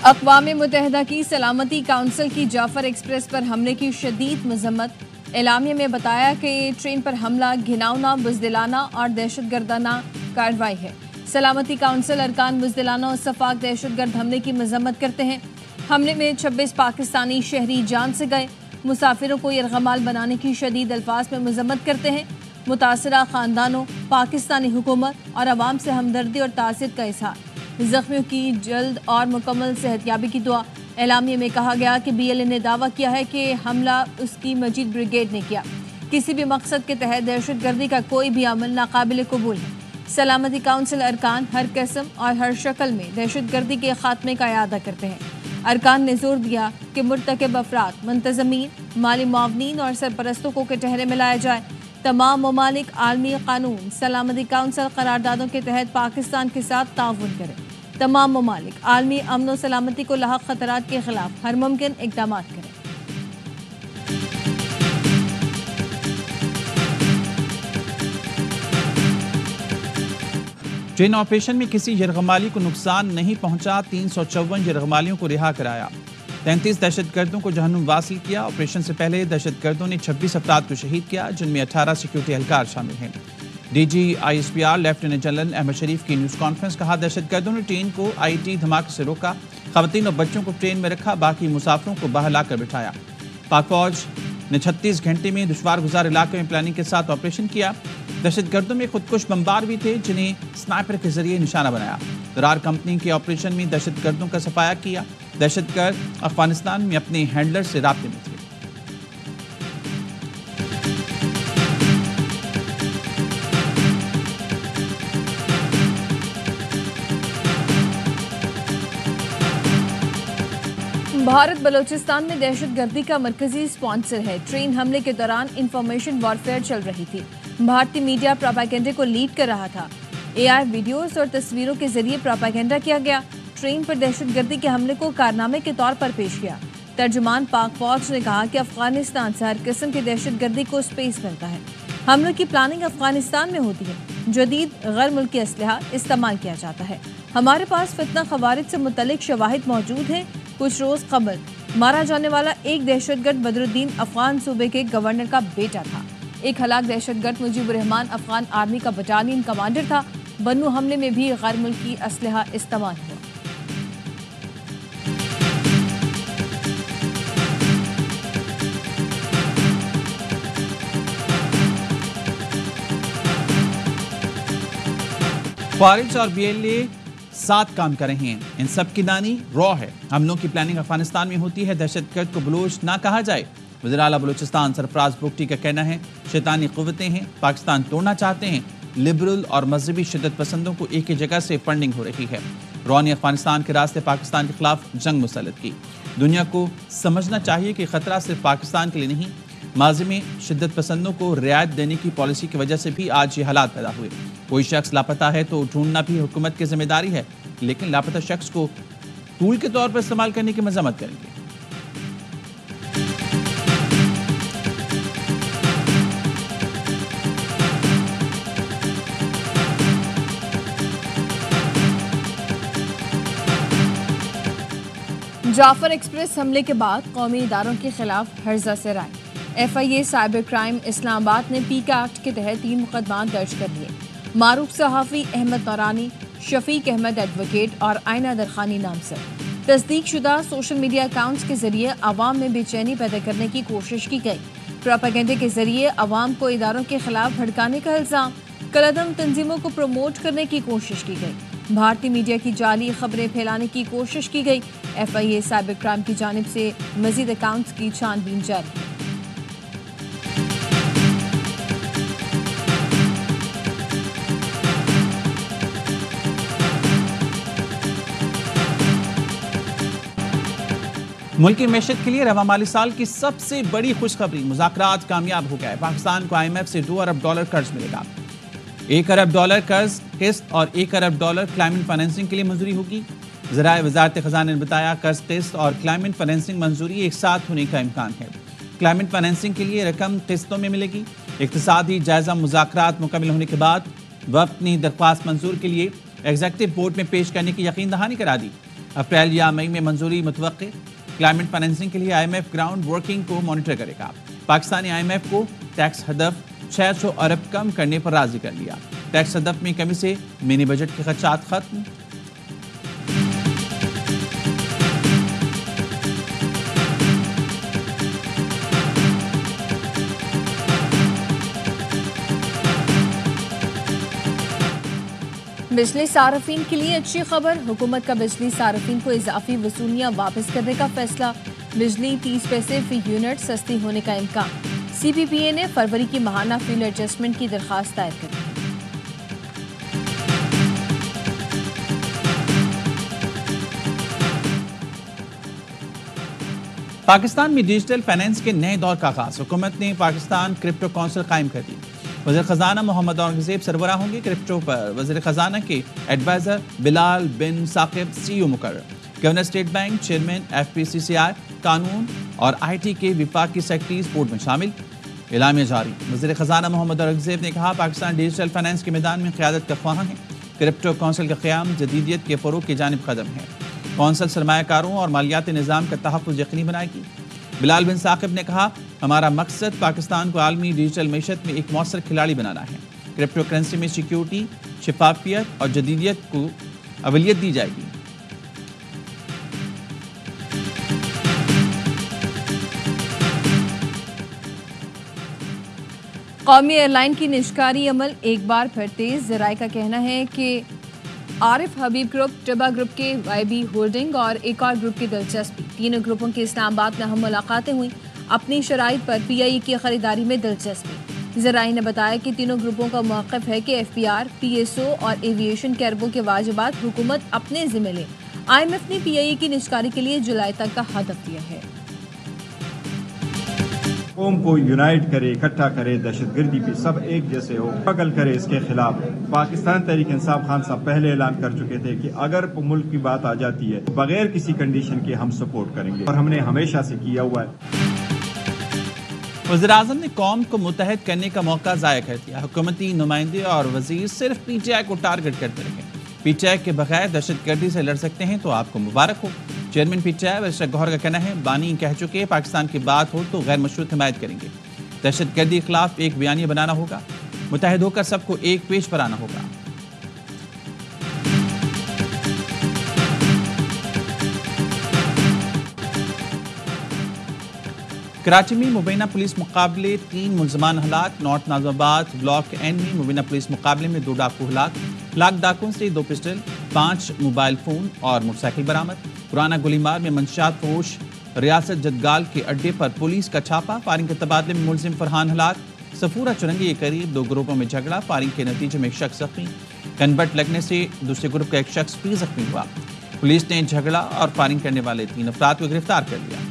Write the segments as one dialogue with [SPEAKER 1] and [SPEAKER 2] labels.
[SPEAKER 1] اقوام متحدہ کی سلامتی کونسل کی جعفر ایکسپریس پر حملے کی شدید مذمت۔ اعلامیہ میں بتایا کہ ٹرین پر حملہ گھناؤنا، بزدلانہ اور دہشت گردانہ کارروائی ہے۔ سلامتی کونسل ارکان بزدلانہ اور شفاق دہشت گرد حملے کی مذمت کرتے ہیں۔ حملے میں 26 پاکستانی شہری جان سے گئے۔ مسافروں کو یرغمال بنانے کی شدید الفاظ میں مذمت کرتے ہیں۔ متاثرہ خاندانوں، پاکستانی حکومت اور عوام سے ہمدردی اور تعزیت کا اظہار۔ زخمیوں کی جلد اور مکمل صحت یابی کی دعا۔ اعلامیہ میں کہا گیا کہ BLA نے دعویٰ کیا ہے کہ حملہ اس کی مجید بریگیڈ نے کیا۔ کسی بھی مقصد کے تحت دہشت گردی کا کوئی بھی عمل ناقابل قبول ہے۔ سلامتی کونسل ارکان ہر قسم اور ہر شکل میں دہشت گردی کے خاتمے کا اعادہ کرتے ہیں۔ ارکان نے زور دیا کہ مرتکب افراد، منتظمین، مالی معاونین اور سرپرستوں کو کٹہرے میں لایا جائے۔ تمام ممالک عالمی قانون سلامتی کونسل قراردادوں کے تحت پاکستان کے ساتھ تعاون کریں۔ تمام ممالک عالمی امن و سلامتی کو لاحق خطرات کے خلاف ہر ممکن اقدامات کریں۔
[SPEAKER 2] ٹرین آپریشن میں کسی یرغمالی کو نقصان نہیں پہنچا۔ 354 یرغمالیوں کو رہا کرایا۔ 33 دہشت گردوں کو جہنم واصل کیا۔ آپریشن سے پہلے دہشت گردوں نے 26 افراد کو شہید کیا، جن میں 18 سیکیورٹی اہلکار شامل ہیں۔ DG ISPR lieutenant general Ahmed Sharif کی نیوز کانفرنس۔ کہا دہشت گردوں نے ٹرین کو IED دھماکے سے روکا، خواتین اور بچوں کو ٹرین میں رکھا، باقی مسافروں کو باہر لا کر بٹھایا۔ پاک فوج نے 36 گھنٹے میں دشوار گزار علاقے میں پلاننگ کے ساتھ آپریشن کیا۔ دہشت گردوں میں خودکش بمبار بھی تھے، جنہیں سنائپر کے ذریعے نشانہ بنایا۔ درار کمپنی کے آپریشن میں دہشت گردوں کا صفایا کیا۔ دہشت گرد افغانستان میں اپنے ہینڈلر سے رابطے میں تھے۔
[SPEAKER 1] بھارت بلوچستان میں دہشت گردی کا مرکزی سپانسر ہے۔ ٹرین حملے کے دوران انفارمیشن وارفیئر چل رہی تھی۔ بھارتی میڈیا پروپیگنڈے کو لیڈ کر رہا تھا۔ AI ویڈیوز اور تصویروں کے ذریعے پروپیگنڈا کیا گیا۔ ٹرین پر دہشت گردی کے حملے کو کارنامے کے طور پر پیش کیا۔ ترجمان پاک فوج نے کہا کہ افغانستان سے ہر قسم کی دہشت گردی کو سپیس ملتا ہے۔ حملوں کی پلاننگ افغانستان میں ہوتی ہے۔ جدید غیر ملکی اسلحہ استعمال کیا جاتا ہے۔ ہمارے پاس فتنہ خوارج سے متعلق شواہد موجود ہیں۔ کچھ روز قبل مارا جانے والا ایک دہشت گرد بدر الدین افغان صوبے کے گورنر کا بیٹا تھا۔ ایک ہلاک دہشت گرد مجیب الرحمان افغان آرمی کا بٹالین کمانڈر تھا۔ بنو حملے میں بھی غیر ملکی اسلحہ استعمال ہوا۔
[SPEAKER 2] فارج اور BLA ساتھ کام کر رہے ہیں۔ ان سب کی دانی را ہے۔ حملوں کی پلاننگ افغانستان میں ہوتی ہے۔ دہشت گرد کو بلوچ نہ کہا جائے۔ وزیر اعلیٰ بلوچستان سرفراز بگٹی کا کہنا ہے شیطانی قوتیں ہیں، پاکستان توڑنا چاہتے ہیں۔ لبرل اور مذہبی شدت پسندوں کو ایک ہی جگہ سے فنڈنگ ہو رہی ہے۔ را نے افغانستان کے راستے پاکستان کے خلاف جنگ مسلط کی۔ دنیا کو سمجھنا چاہیے کہ خطرہ صرف پاکستان کے لیے نہیں، ماضی میں شدت پسندوں کو رعایت دینے کی پالیسی کی وجہ سے بھی آج یہ حالات پیدا ہوئے۔ کوئی شخص لاپتہ ہے تو ڈھونڈنا بھی حکومت کی ذمہ داری ہے، لیکن لاپتہ شخص کو ٹول کے طور پر استعمال کرنے کی مذمت کریں گے۔
[SPEAKER 1] جعفر ایکسپریس حملے کے بعد قومی اداروں کے خلاف ہرزہ سے رائے۔ FIA سائبر کرائم اسلام آباد نے PICA ایکٹ کے تحت 3 مقدمات درج کر لیے۔ معروف صحافی احمد نورانی، شفیق احمد ایڈوکیٹ اور آئینہ درخانی نام سے تصدیق شدہ سوشل میڈیا اکاؤنٹس کے ذریعے عوام میں بے چینی پیدا کرنے کی کوشش کی گئی۔ پروپیگنڈے کے ذریعے عوام کو اداروں کے خلاف بھڑکانے کا الزام، کالعدم تنظیموں کو پروموٹ کرنے کی کوشش کی گئی۔ بھارتی میڈیا کی جعلی خبریں پھیلانے کی کوشش کی گئی۔ FIA سائبر کرائم کی جانب سے مزید اکاؤنٹس کی چھان بین جاری ہے۔
[SPEAKER 2] ملکی معیشت کے لیے رواں مالی سال کی سب سے بڑی خوشخبری، مذاکرات کامیاب ہو گئے۔ پاکستان کو IMF سے $2 ارب قرض ملے گا۔ $1 ارب قرض قسط اور $1 ارب کلائمیٹ فائنینسنگ کے لیے منظوری ہوگی۔ ذرائع وزارت خزانہ نے بتایا قرض قسط اور کلائمیٹ فائنینسنگ منظوری ایک ساتھ ہونے کا امکان ہے۔ کلائمیٹ فائنینسنگ کے لیے رقم قسطوں میں ملے گی۔ اقتصادی جائزہ مذاکرات مکمل ہونے کے بعد وفد نے درخواست منظور کے لیے ایگزیکٹو بورڈ میں پیش کرنے کی یقین دہانی کرا دی۔ اپریل یا مئی میں منظوری متوقع. کلائمیٹ فائنینسنگ کے لیے IMF گراؤنڈ ورکنگ کو مانیٹر کرے گا. پاکستانی IMF کو ٹیکس ہدف 600 ارب کم کرنے پر راضی کر لیا. ٹیکس ہدف میں کمی سے منی بجٹ کے خدشات ختم.
[SPEAKER 1] بجلی صارفین کے لیے اچھی خبر. حکومت کا بجلی صارفین کو اضافی وصولیاں واپس کرنے کا فیصلہ. بجلی 30 پیسے فی یونٹ سستی ہونے کا امکان. CPPA نے فروری کی ماہانہ فیول ایڈجسٹمنٹ کی درخواست دائر کر دی.
[SPEAKER 2] پاکستان میں ڈیجیٹل فائنینس کے نئے دور کا آغاز. حکومت نے پاکستان کرپٹو کونسل قائم کر دی. وزیر خزانہ محمد اورنگزیب سربراہ ہوں گے. کرپٹو پر وزیر خزانہ کے ایڈوائزر بلال بن ثاقب CEO مقرر. Governor state bank chairman FPCCI قانون اور IT کے وفاقی سیکرٹریز بورڈ میں شامل. اعلامیہ جاری. وزیر خزانہ محمد اورنگزیب نے کہا پاکستان ڈیجیٹل فائنینس کے میدان میں قیادت کا خواہاں ہے. کرپٹو کونسل کا قیام جدیدیت کے فروغ کی جانب قدم ہے. کونسل سرمایہ کاروں اور مالیاتی نظام کا تحفظ یقینی بنائے گی. بلال بن ثاقب نے کہا ہمارا مقصد پاکستان کو عالمی ڈیجیٹل معیشت میں ایک مؤثر کھلاڑی بنانا ہے. کرپٹو کرنسی میں سیکیورٹی، شفافیت اور جدیدیت کو اولویت دی جائے گی.
[SPEAKER 1] قومی ایئر لائن کی نجکاری عمل ایک بار پھر تیز. ذرائع کا کہنا ہے کہ عارف حبیب گروپ، ٹبا گروپ کے YB ہولڈنگ اور ایک اور گروپ کی دلچسپی. تینوں گروپوں کی اسلام آباد میں اہم ملاقاتیں ہوئیں. اپنی شرائط پر PIE کی خریداری میں دلچسپی. ذرائع نے بتایا کہ تینوں گروپوں کا موقف ہے کہ FPR، PSO اور ایویشن کے اربوں کے واجبات حکومت اپنے ذمہ لے. IMF نے PIE کی نجکاری کے لیے جولائی تک کا ہدف دیا ہے.
[SPEAKER 3] قوم کو یونائٹ کرے، اکٹھا کرے، دہشت گردی پہ سب ایک جیسے ہو، اسٹرگل کرے اس کے خلاف. پاکستان تحریک انصاف خان صاحب پہلے اعلان کر چکے تھے کہ اگر ملک کی بات آ جاتی ہے بغیر کسی کنڈیشن کے ہم سپورٹ کریں گے، اور ہم نے ہمیشہ سے کیا ہوا ہے.
[SPEAKER 2] وزیراعظم نے قوم کو متحد کرنے کا موقع ضائع کر دیا. حکومتی نمائندے اور وزیر صرف PTI کو ٹارگٹ کرتے رہے. PTI کے بغیر دہشت گردی سے لڑ سکتے ہیں تو آپ کو مبارک ہو. چیئرمین PTI ویسٹر گوہر کا کہنا ہے بانی کہہ چکے پاکستان کی بات ہو تو غیر مشروط حمایت کریں گے. دہشت گردی کے خلاف ایک بیانیہ بنانا ہوگا. متحد ہو کر سب کو ایک پیج پر آنا ہوگا. کراچی میں مبینہ پولیس مقابلے 3 ملزمان ہلاک. نارتھ ناظم آباد بلاک N میں مبینہ پولیس مقابلے میں 2 ڈاکو ہلاک. ہلاک ڈاکوؤں سے 2 پسٹل، 5 موبائل فون اور موٹر سائیکل برآمد. پرانا گولی مار میں منشیات فروش ریاست جدگال کے اڈے پر پولیس کا چھاپا. فائرنگ کے تبادلے میں ملزم فرحان ہلاک. صفورہ چرنگی کے قریب 2 گروپوں میں جھگڑا. فائرنگ کے نتیجے میں ایک شخص زخمی. گن بٹ لگنے سے دوسرے گروپ کا ایک شخص بھی زخمی ہوا. پولیس نے جھگڑا اور فائرنگ کرنے والے 3 افراد کو گرفتار کر لیا.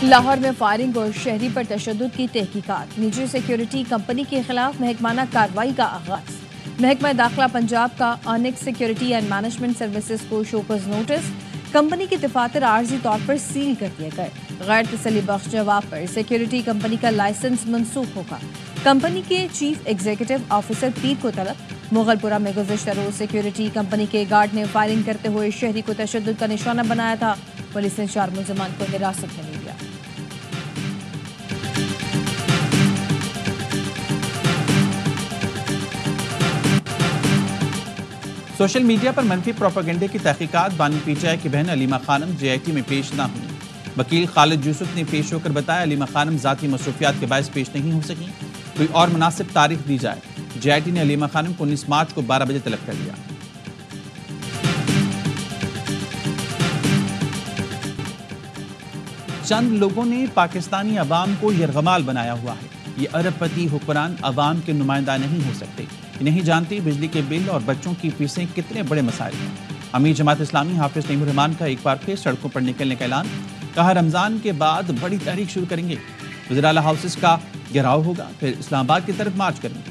[SPEAKER 1] لاہور میں فائرنگ اور شہری پر تشدد کی تحقیقات. نجی سیکیورٹی کمپنی کے خلاف محکمانہ کارروائی کا آغاز. محکمہ داخلہ پنجاب کا آنکس سیکیورٹی اینڈ مینجمنٹ سروسز کو شوکز نوٹس. کمپنی کے دفاتر عارضی طور پر سیل کر دیے گئے. غیر تسلی بخش جواب پر سیکیورٹی کمپنی کا لائسنس منسوخ ہوگا. کمپنی کے چیف ایگزیکٹو آفیسر پیر کو طلب. مغل پورہ میں گزشتہ روز سیکیورٹی کمپنی کے گارڈ نے فائرنگ کرتے ہوئے شہری کو تشدد کا نشانہ بنایا تھا. پولیس نے 4 ملزمان کو حراست میں لے لیا.
[SPEAKER 2] سوشل میڈیا پر منفی پروپیگنڈے کی تحقیقات. بانی PTI کی بہن علیمہ خانم JIT میں پیش نہ ہوئی. وکیل خالد یوسف نے پیش ہو کر بتایا علیمہ خانم ذاتی مصروفیات کے باعث پیش نہیں ہو سکیں. کوئی اور مناسب تاریخ دی جائے. JIT نے علیمہ خانم کو 19 مارچ کو 12 بجے طلب کر لیا. چند لوگوں نے پاکستانی عوام کو یرغمال بنایا ہوا ہے. یہ ارب پتی حکمران عوام کے نمائندہ نہیں ہو سکتے. نہیں جانتے بجلی کے بل اور بچوں کی فیسیں کتنے بڑے مسائل ہیں. امیر جماعت اسلامی حافظ نعیم الرحمان کا ایک بار پھر سڑکوں پر نکلنے کا اعلان. کہا رمضان کے بعد بڑی تحریک شروع کریں گے. وزراء ہاؤسز کا گھیراؤ ہوگا، پھر اسلام آباد کی طرف مارچ کریں گے.